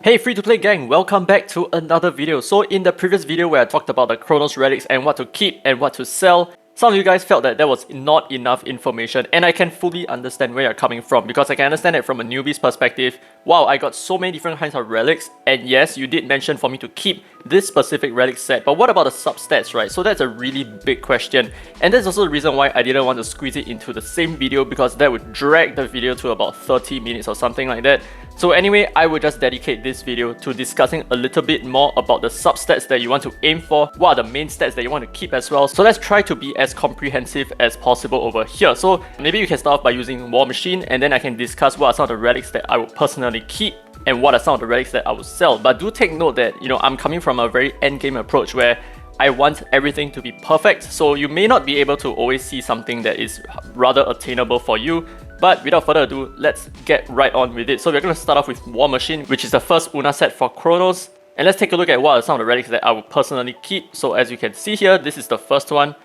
Hey free-to-play gang, welcome back to another video. So in the previous video where I talked about the Kronos Relics and what to keep and what to sell, some of you guys felt that there was not enough information, and I can fully understand where you're coming from because I can understand it from a newbie's perspective. Wow, I got so many different kinds of relics, and yes, you did mention for me to keep this specific relic set, but what about the substats, right? So that's a really big question, and that's also the reason why I didn't want to squeeze it into the same video because that would drag the video to about 30 minutes or something like that. So anyway, I will just dedicate this video to discussing a little bit more about the substats that you want to aim for, what are the main stats that you want to keep as well. So let's try to be as comprehensive as possible over here. So maybe you can start off by using War Machine, and then I can discuss what are some of the relics that I would personally keep and what are some of the relics that I would sell. But do take note that, I'm coming from a very endgame approach where I want everything to be perfect, so you may not be able to always see something that is rather attainable for you. But without further ado, let's get right on with it. So we're going to start off with War Machine, which is the first Una set for Kronos. And let's take a look at what are some of the relics that I would personally keep. So as you can see here, this is the first one.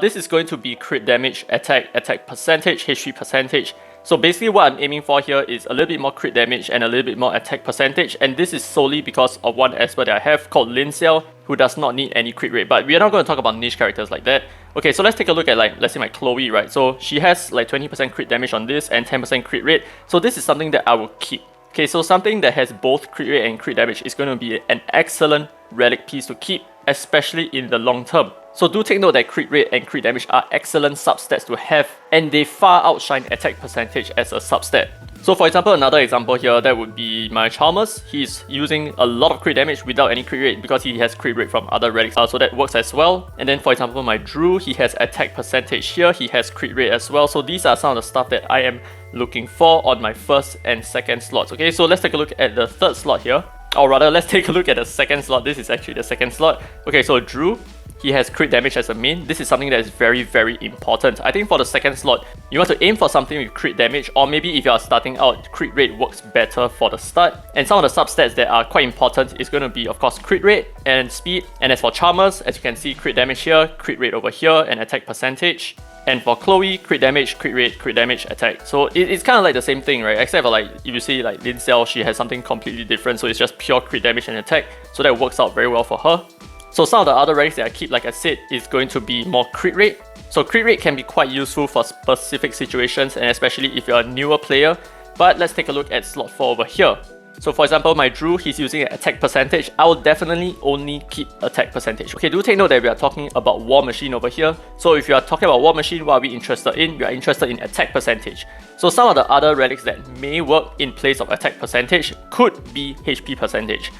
This is going to be crit damage, attack percentage, HP percentage. So basically what I'm aiming for here is a little bit more crit damage and a little bit more attack percentage, and this is solely because of one expert that I have called Lincel, who does not need any crit rate. But we are not going to talk about niche characters like that. Okay, so let's take a look at let's say my Chloe, right? So she has 20% crit damage on this and 10% crit rate. So this is something that I will keep. Okay, so something that has both crit rate and crit damage is going to be an excellent relic piece to keep, especially in the long term. So do take note that crit rate and crit damage are excellent substats to have, and they far outshine attack percentage as a substat. So for example, another example here, that would be my Chalmers. He's using a lot of crit damage without any crit rate because he has crit rate from other relics, so that works as well. And then for example, my Drew, he has attack percentage here, he has crit rate as well. So these are some of the stuff that I am looking for on my first and second slots. Okay, so let's take a look at the third slot here. Or rather, let's take a look at the second slot. This is actually the second slot. Okay, so Drew, he has crit damage as a main. This is something that is very, very important. I think for the second slot, you want to aim for something with crit damage, or maybe if you are starting out, crit rate works better for the start. And some of the substats that are quite important is going to be, of course, crit rate and speed. And as for Chalmers, as you can see, crit damage here, crit rate over here, and attack percentage. And for Chloe, crit damage, crit rate, crit damage, attack. So it's kind of like the same thing, right? Except for if you see Lincel, she has something completely different. So it's just pure crit damage and attack. So that works out very well for her. So some of the other relics that I keep, like I said, is going to be more crit rate. So crit rate can be quite useful for specific situations, and especially if you're a newer player. But let's take a look at slot 4 over here. So for example, my Drew, he's using an attack percentage. I will definitely only keep attack percentage. Okay, do take note that we are talking about War Machine over here. So if you are talking about War Machine, what are we interested in? We are interested in attack percentage. So some of the other relics that may work in place of attack percentage could be HP percentage.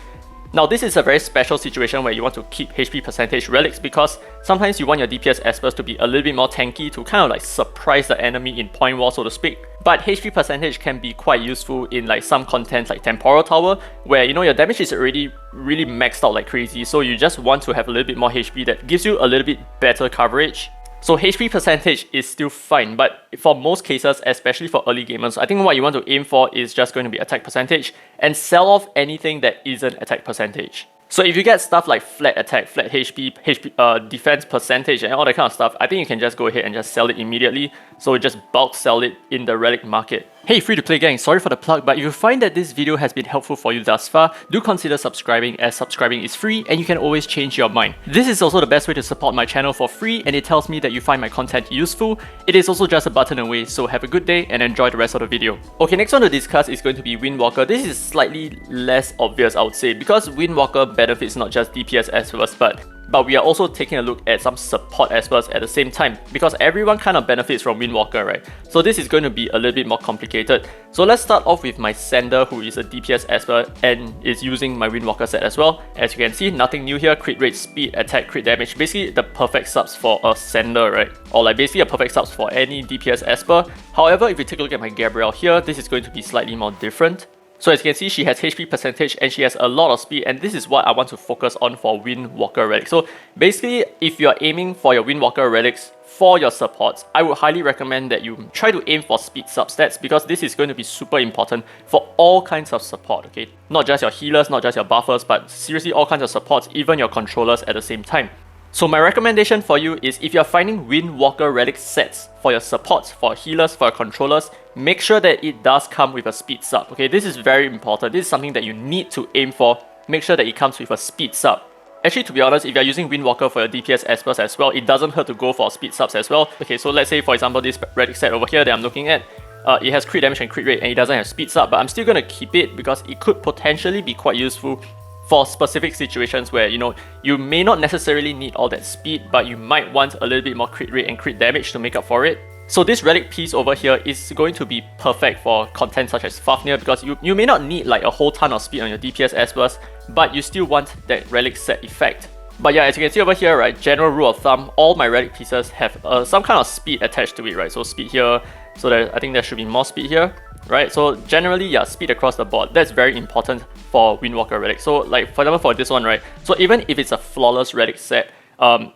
Now this is a very special situation where you want to keep HP percentage relics because sometimes you want your DPS espers to be a little bit more tanky to kind of surprise the enemy in point war, so to speak. But HP percentage can be quite useful in some content like Temporal Tower, where your damage is already really maxed out like crazy, so you just want to have a little bit more HP that gives you a little bit better coverage. So HP percentage is still fine, but for most cases, especially for early gamers, I think what you want to aim for is just going to be attack percentage and sell off anything that isn't attack percentage. So if you get stuff like flat attack, flat HP, defense percentage and all that kind of stuff, I think you can just go ahead and just sell it immediately. So just bulk sell it in the relic market. Hey free-to-play gang, sorry for the plug, but if you find that this video has been helpful for you thus far, do consider subscribing, as subscribing is free and you can always change your mind. This is also the best way to support my channel for free, and it tells me that you find my content useful. It is also just a button away, so have a good day and enjoy the rest of the video. Okay, next one to discuss is going to be Windwalker. This is slightly less obvious, I would say, because Windwalker benefits not just DPS espers, but we are also taking a look at some support espers at the same time, because everyone kind of benefits from Windwalker, right? So this is going to be a little bit more complicated. So let's start off with my Sender, who is a DPS esper and is using my Windwalker set as well. As you can see, nothing new here. Crit rate, speed, attack, crit damage. Basically the perfect subs for a Sender, right? Or basically a perfect subs for any DPS esper. However, if you take a look at my Gabrielle here, this is going to be slightly more different. So as you can see, she has HP percentage and she has a lot of speed, and this is what I want to focus on for Windwalker Relics. So basically, if you are aiming for your Windwalker Relics for your supports, I would highly recommend that you try to aim for speed substats, because this is going to be super important for all kinds of support, okay? Not just your healers, not just your buffers, but seriously all kinds of supports, even your controllers at the same time. So my recommendation for you is if you're finding Windwalker Relic sets for your supports, for healers, for your controllers, make sure that it does come with a speed sub. Okay, this is very important. This is something that you need to aim for. Make sure that it comes with a speed sub. Actually, to be honest, if you're using Windwalker for your DPS espers as well, it doesn't hurt to go for speed subs as well. Okay, so let's say for example this Relic set over here that I'm looking at, it has crit damage and crit rate and it doesn't have speed sub, but I'm still going to keep it because it could potentially be quite useful for specific situations where, you know, you may not necessarily need all that speed, but you might want a little bit more crit rate and crit damage to make up for it. So this relic piece over here is going to be perfect for content such as Fafnir because you may not need like a whole ton of speed on your DPS espers, but you still want that relic set effect. But yeah, as you can see over here, right, general rule of thumb, all my relic pieces have some kind of speed attached to it, right? So speed here, so I think there should be more speed here, right? So generally, yeah, speed across the board. That's very important for Windwalker Relic. So like, for example, for this one, right? So even if it's a flawless relic set,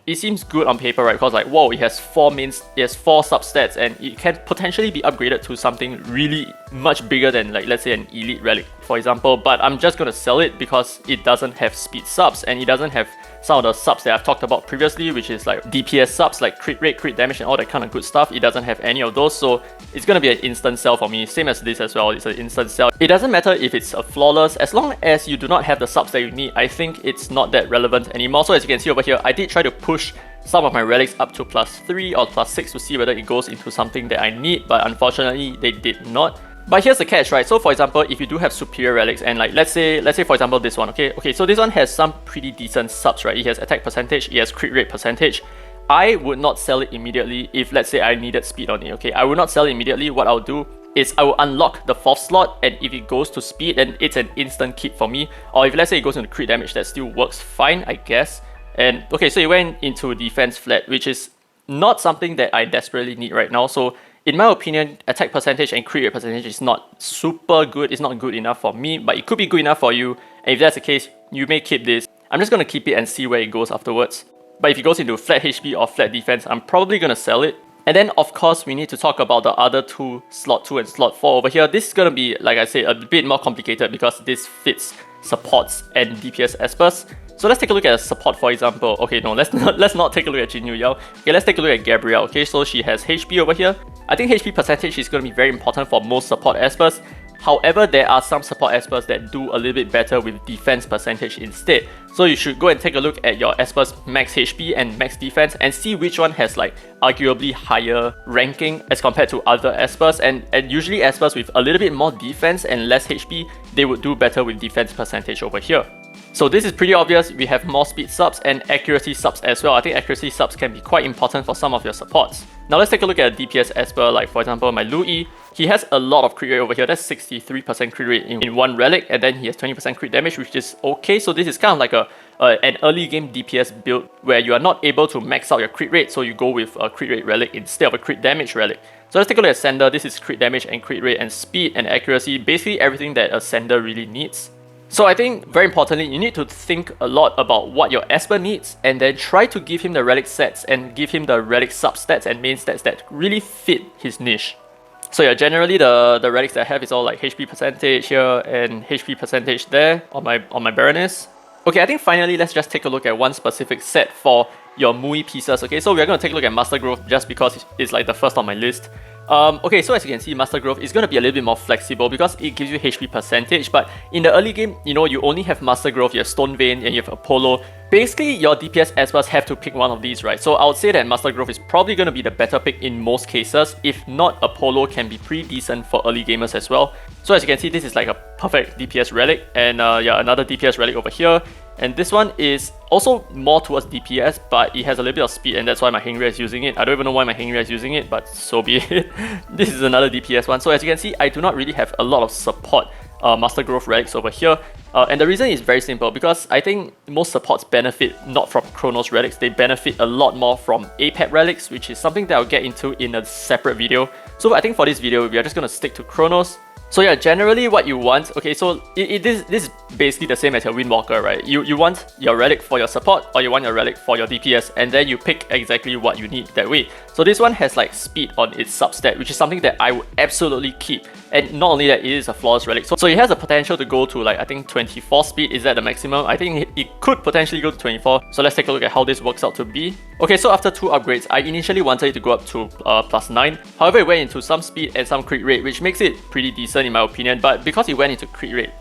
it seems good on paper, right? Because like, whoa, it has 4 mains, it has 4 substats, and it can potentially be upgraded to something really much bigger than, like, let's say an elite relic, for example. But I'm just gonna sell it because it doesn't have speed subs, and it doesn't have some of the subs that I've talked about previously, which is like DPS subs, like crit rate, crit damage, and all that kind of good stuff. It doesn't have any of those, so it's gonna be an instant sell for me. Same as this as well, it's an instant sell. It doesn't matter if it's a flawless, as long as you do not have the subs that you need, I think it's not that relevant anymore. So as you can see over here, I did try to push some of my relics up to +3 or +6 to see whether it goes into something that I need, but unfortunately they did not. But here's the catch, right? So for example, if you do have superior relics, and like let's say for example this one, okay, so this one has some pretty decent subs, right? It has attack percentage, it has crit rate percentage. I would not sell it immediately if, let's say, I needed speed on it, okay? I would not sell it immediately. What I'll do is I will unlock the 4th slot, and if it goes to speed, then it's an instant keep for me. Or if, let's say, it goes into crit damage, that still works fine, I guess. And okay, so it went into defense flat, which is not something that I desperately need right now. So in my opinion, attack percentage and crit rate percentage is not super good. It's not good enough for me, but it could be good enough for you. And if that's the case, you may keep this. I'm just going to keep it and see where it goes afterwards. But if it goes into flat HP or flat defense, I'm probably going to sell it. And then, of course, we need to talk about the other two, slot 2 and slot 4 over here. This is going to be, like I said, a bit more complicated because this fits supports and DPS espers. So let's take a look at a support, for example. Okay, no, let's not take a look at Jin Yu Yao. Okay, let's take a look at Gabrielle. Okay, so she has HP over here. I think HP percentage is going to be very important for most support espers. However, there are some support espers that do a little bit better with defense percentage instead. So you should go and take a look at your espers max HP and max defense and see which one has like arguably higher ranking as compared to other espers. And usually espers with a little bit more defense and less HP, they would do better with defense percentage over here. So this is pretty obvious. We have more speed subs and accuracy subs as well. I think accuracy subs can be quite important for some of your supports. Now let's take a look at a DPS esper, like for example my Louis. He has a lot of crit rate over here. That's 63% crit rate in one relic, and then he has 20% crit damage, which is okay. So this is kind of like an early game DPS build where you are not able to max out your crit rate, so you go with a crit rate relic instead of a crit damage relic. So let's take a look at Sender. This is crit damage and crit rate and speed and accuracy, basically everything that a Sender really needs. So I think, very importantly, you need to think a lot about what your Esper needs and then try to give him the relic sets and give him the relic substats and main stats that really fit his niche. So yeah, generally the relics that I have is all like HP percentage here and HP percentage there on my Baroness. Okay, I think finally let's just take a look at one specific set for your Mui pieces. Okay, so we're going to take a look at Master Growth just because it's like the first on my list. Okay, so as you can see, Master Growth is going to be a little bit more flexible because it gives you HP percentage, but in the early game, you know, you only have Master Growth, you have Stone Vein, and you have Apollo. Basically, your DPS espers have to pick one of these, right? So I would say that Master Growth is probably going to be the better pick in most cases. If not, Apollo can be pretty decent for early gamers as well. So as you can see, this is like a perfect DPS relic, and yeah, another DPS relic over here. And this one is also more towards DPS, but it has a little bit of speed, and that's why my Hengria is using it. I don't even know why my Hengria is using it, but so be it. This is another DPS one. So as you can see, I do not really have a lot of support Master Growth relics over here. And the reason is very simple, because I think most supports benefit not from Kronos Relics, they benefit a lot more from APEP relics, which is something that I'll get into in a separate video. So I think for this video, we are just going to stick to Kronos. So yeah, generally what you want, okay, so this is basically the same as your Windwalker, right? You want your relic for your support or you want your relic for your DPS, and then you pick exactly what you need that way. So this one has like speed on its substat, which is something that I would absolutely keep. And not only that, it is a flawless relic. So it has the potential to go to like, I think 24 speed, is that the maximum? I think it could potentially go to 24. So let's take a look at how this works out to be. Okay, so after 2 upgrades, I initially wanted it to go up to +9. However, it went into some speed and some crit rate, which makes it pretty decent in my opinion. But because it went into crit rate,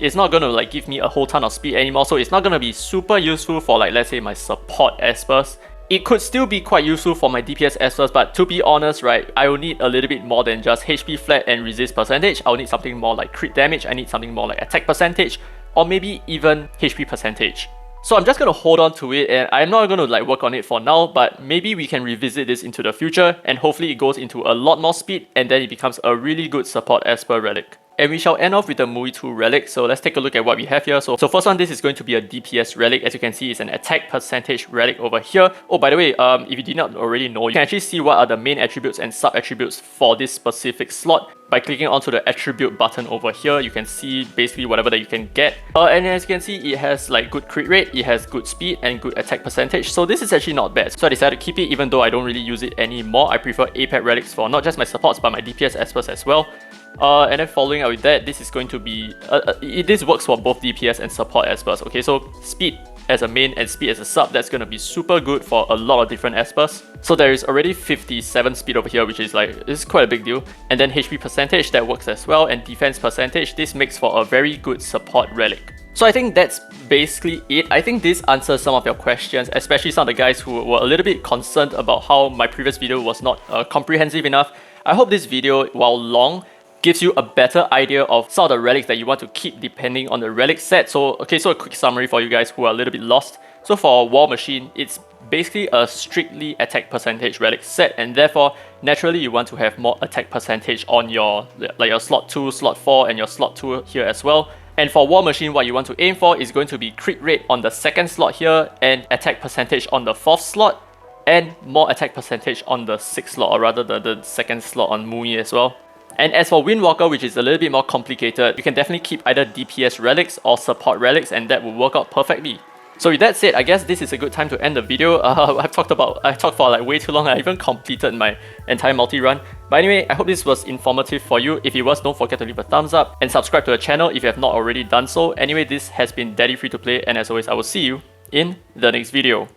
it's not gonna like give me a whole ton of speed anymore. So it's not gonna be super useful for like, let's say, my support espers. It could still be quite useful for my DPS espers, but to be honest, right, I will need a little bit more than just HP flat and resist percentage. I'll need something more like crit damage. I need something more like attack percentage, or maybe even HP percentage. So I'm just going to hold on to it, and I'm not going to like work on it for now, but maybe we can revisit this into the future, and hopefully it goes into a lot more speed, and then it becomes a really good support esper relic. And we shall end off with the Mui 2 relic. So let's take a look at what we have here. So first one, this is going to be a DPS relic. As you can see, it's an attack percentage relic over here. Oh, by the way, if you did not already know, you can actually see what are the main attributes and sub attributes for this specific slot. By clicking onto the attribute button over here, you can see basically whatever that you can get. And as you can see, it has like good crit rate, it has good speed and good attack percentage. So this is actually not bad. So I decided to keep it even though I don't really use it anymore. I prefer APEC relics for not just my supports but my DPS espers as well. And then following up with that, this is going to be, this works for both DPS and support espers. Okay, so speed as a main and speed as a sub, that's going to be super good for a lot of different espers. So there is already 57 speed over here, which is like, this is quite a big deal. And then HP percentage, that works as well, and defense percentage, this makes for a very good support relic. So I think that's basically it. I think this answers some of your questions, especially some of the guys who were a little bit concerned about how my previous video was not comprehensive enough. I hope this video, while long, gives you a better idea of some of the relics that you want to keep depending on the relic set. So okay, so a quick summary for you guys who are a little bit lost. So for War Machine, it's basically a strictly attack percentage relic set, and therefore naturally you want to have more attack percentage on your like your slot 2, slot 4 and your slot 2 here as well. And for War Machine, what you want to aim for is going to be crit rate on the 2nd slot here and attack percentage on the 4th slot and more attack percentage on the 6th slot, or rather the 2nd slot on Mui as well. And as for Windwalker, which is a little bit more complicated, you can definitely keep either DPS relics or support relics, and that will work out perfectly. So with that said, I guess this is a good time to end the video. I talked for like way too long. I even completed my entire multi-run. But anyway, I hope this was informative for you. If it was, don't forget to leave a thumbs up and subscribe to the channel if you have not already done so. Anyway, this has been Daddy Free to Play, and as always, I will see you in the next video.